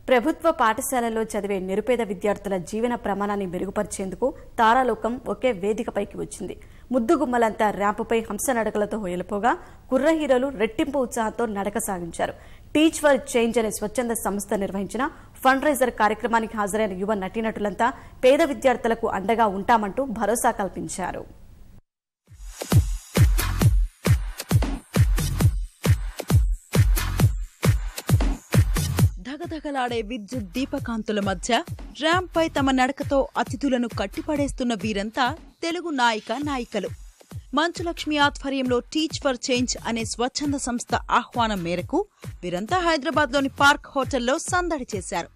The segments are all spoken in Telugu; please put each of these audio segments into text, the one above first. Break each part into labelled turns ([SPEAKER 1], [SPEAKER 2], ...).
[SPEAKER 1] ప్రభుత్వ పాఠశాలలో చదివే నిరుపేద విద్యార్థుల జీవన ప్రమాణాన్ని మెరుగుపరిచేందుకు తారాలోకం ఒకే వేదికపైకి వచ్చింది. ముద్దుగుమ్మలంతా ర్యాంపుపై హంస నడకలతో హోయలుపోగా కుర్ర హీరోలు రెట్టింపు ఉత్సాహంతో నడక సాగించారు. టీచ్ ఫర్ చేంజ్ అనే స్వచ్ఛంద సంస్థ నిర్వహించిన ఫండ్ రైజర్ కార్యక్రమానికి హాజరైన యువ నటీనటులంతా పేద విద్యార్థులకు అండగా ఉంటామంటూ భరోసా కల్పించారు.
[SPEAKER 2] ధగధగలాడే విద్యుత్ దీపకాంతుల మధ్య ర్యాంప్ పై తమ నడకతో అతిథులను కట్టిపడేస్తున్న వీరంతా తెలుగు నాయకులు. మంచులక్ష్మి ఆధ్వర్యంలో టీచ్ ఫర్ చేంజ్ అనే స్వచ్ఛంద సంస్థ ఆహ్వానం మేరకు వీరంతా హైదరాబాద్లోని పార్క్ హోటల్లో సందడి చేశారు.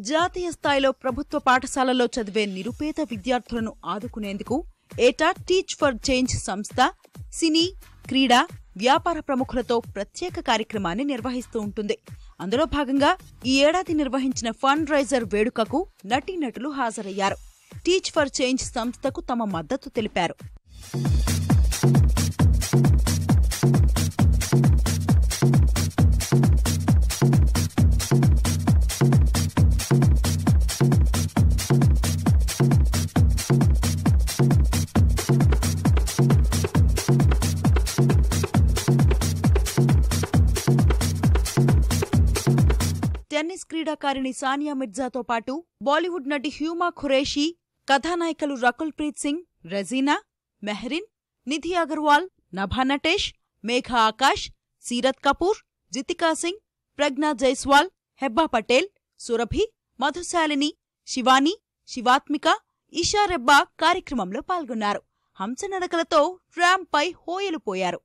[SPEAKER 2] జాతీయ స్థాయిలో ప్రభుత్వ పాఠశాలలో చదివే నిరుపేద విద్యార్థులను ఆదుకునేందుకు ఏటా టీచ్ ఫర్ చేంజ్ సంస్థ సినీ, క్రీడా, వ్యాపార ప్రముఖులతో ప్రత్యేక కార్యక్రమాన్ని నిర్వహిస్తూ ఉంటుంది. అందులో భాగంగా ఈ ఏడాది నిర్వహించిన ఫండ్ రైజర్ వేడుకకు నటీనటులు హాజరయ్యారు. టీచ్ ఫర్ చేంజ్ సంస్థకు తమ మద్దతు తెలిపారు. టెన్నిస్ క్రీడాకారిణి సానియా మిర్జాతో పాటు బాలీవుడ్ నటి హ్యూమా ఖురేషీ, కథానాయకులు రకుల్ ప్రీత్ సింగ్, రెజీనా, మెహ్రిన్, నిధి అగర్వాల్, నభా నటేష్, మేఘా ఆకాష్, సీరత్ కపూర్, జితికా సింగ్, ప్రజ్ఞా జైస్వాల్, హెబ్బా పటేల్, సురభి, మధుశాలిని, శివాని, శివాత్మిక, ఇషా రెబ్బా కార్యక్రమంలో పాల్గొన్నారు. హంస నడకలతో ర్యాంప్ పై హోయలుపోయారు.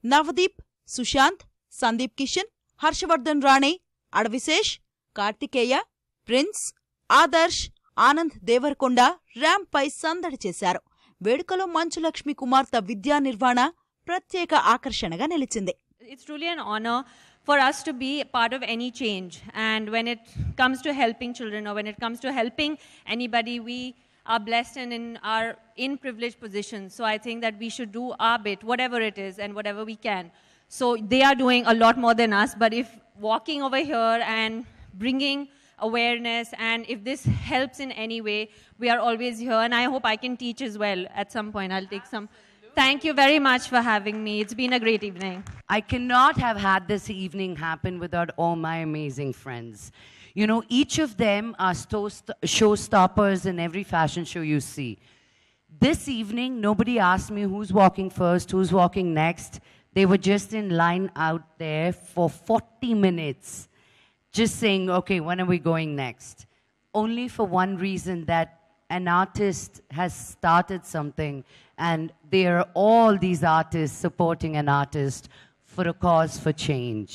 [SPEAKER 2] నవదీప్, సుశాంత్, సందీప్ కిషన్, హర్షవర్ధన్ రాణే, అడవిశేష్, కార్తికేయ, ప్రిన్స్, ఆదర్శ్, ఆనంద్ దేవరకొండ ర్యాంప్ పై సందడి చేశారు. వేడుకలో మంచులక్ష్మి కుమార్తె విద్యా నిర్వాణ ప్రత్యేక ఆకర్షణగా నిలిచింది.
[SPEAKER 3] It's truly an honor for us to be part of any change, and when it comes to helping children or when it comes to helping anybody, we are blessed and are in privileged positions. So I think that we should do our bit, whatever it is and whatever we can. So they are doing a lot more than us, but if walking over here and bringing awareness, and if this helps in any way, we are always here, and I hope I can teach as well at some point. I'll take some. Thank you very much for having me. It's been a great evening.
[SPEAKER 4] I cannot have had this evening happen without all my amazing friends. You know, each of them are showstoppers in every fashion show you see. This evening, nobody asked me who's walking first, who's walking next. They were just in line out there for 40 minutes, just saying, okay, when are we going next? Only for one reason, that an artist has started something, and they are all these artists supporting an artist for a cause for change.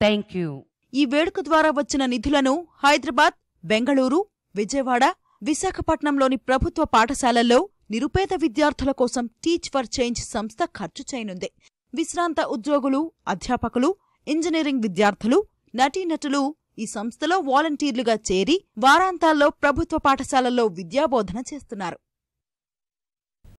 [SPEAKER 4] Thank you.
[SPEAKER 2] ఈ వేడుక ద్వారా వచ్చిన నిధులను హైదరాబాద్, బెంగళూరు, విజయవాడ, విశాఖపట్నంలోని ప్రభుత్వ పాఠశాలల్లో నిరుపేద విద్యార్థుల కోసం టీచ్ ఫర్ చేంజ్ సంస్థ ఖర్చు చేయనుంది. విశ్రాంత ఉద్యోగులు, అధ్యాపకులు, ఇంజనీరింగ్ విద్యార్థులు, నటీనటులు ఈ సంస్థలో వాలంటీర్లుగా చేరి వారాంతాల్లో ప్రభుత్వ పాఠశాలల్లో విద్యాబోధన చేస్తున్నారు.